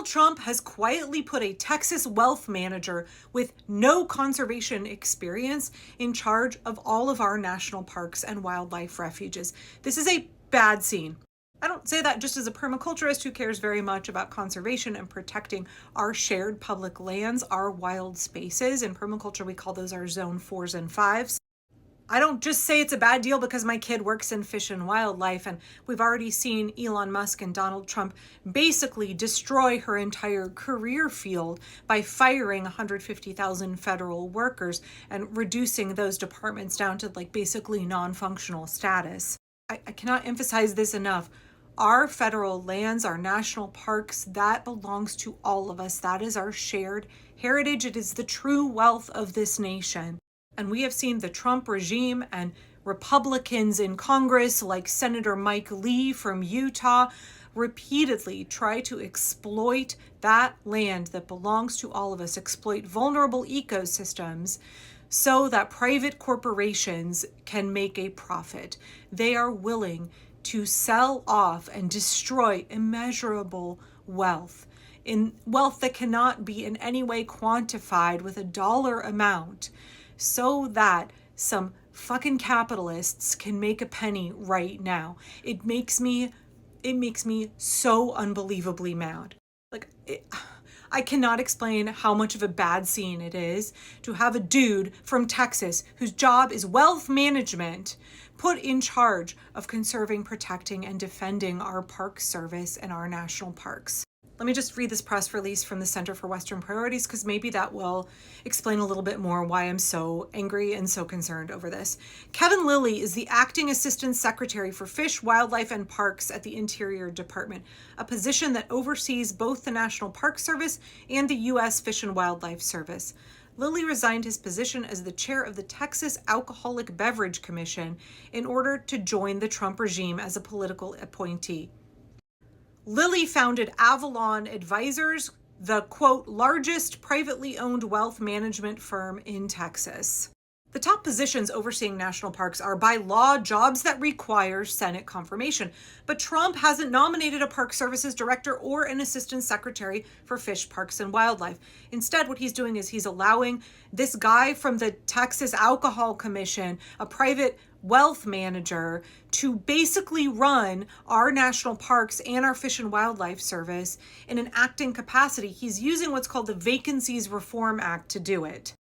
Trump has quietly put a Texas wealth manager with no conservation experience in charge of all of our national parks and wildlife refuges. This is a bad scene. I don't say that just as a permaculturist who cares very much about conservation and protecting our shared public lands, our wild spaces. In permaculture, we call those our zone 4s and 5s. I don't just say it's a bad deal because my kid works in fish and wildlife, and we've already seen Elon Musk and Donald Trump basically destroy her entire career field by firing 150,000 federal workers and reducing those departments down to like basically non-functional status. I cannot emphasize this enough. Our federal lands, our national parks, that belongs to all of us. That is our shared heritage. It is the true wealth of this nation. And we have seen the Trump regime and Republicans in Congress, like Senator Mike Lee from Utah, repeatedly try to exploit that land that belongs to all of us, exploit vulnerable ecosystems so that private corporations can make a profit. They are willing to sell off and destroy immeasurable wealth, in wealth that cannot be in any way quantified with a dollar amount, so that some fucking capitalists can make a penny right now. It makes me so unbelievably mad. I cannot explain how much of a bad scene it is to have a dude from Texas whose job is wealth management put in charge of conserving, protecting, and defending our park service and our national parks. Let me just read this press release from the Center for Western Priorities, because maybe that will explain a little bit more why I'm so angry and so concerned over this. Kevin Lilly is the Acting Assistant Secretary for Fish, Wildlife, and Parks at the Interior Department, a position that oversees both the National Park Service and the U.S. Fish and Wildlife Service. Lilly resigned his position as the chair of the Texas Alcoholic Beverage Commission in order to join the Trump regime as a political appointee. Lilly founded Avalon Advisors, the, quote, largest privately owned wealth management firm in Texas. The top positions overseeing national parks are by law jobs that require Senate confirmation, but Trump hasn't nominated a Park Services director or an assistant secretary for fish, parks, and wildlife. Instead, what he's doing is he's allowing this guy from the Texas Alcohol Commission, a private wealth manager, to basically run our national parks and our Fish and Wildlife Service in an acting capacity. He's using what's called the Vacancies Reform Act to do it.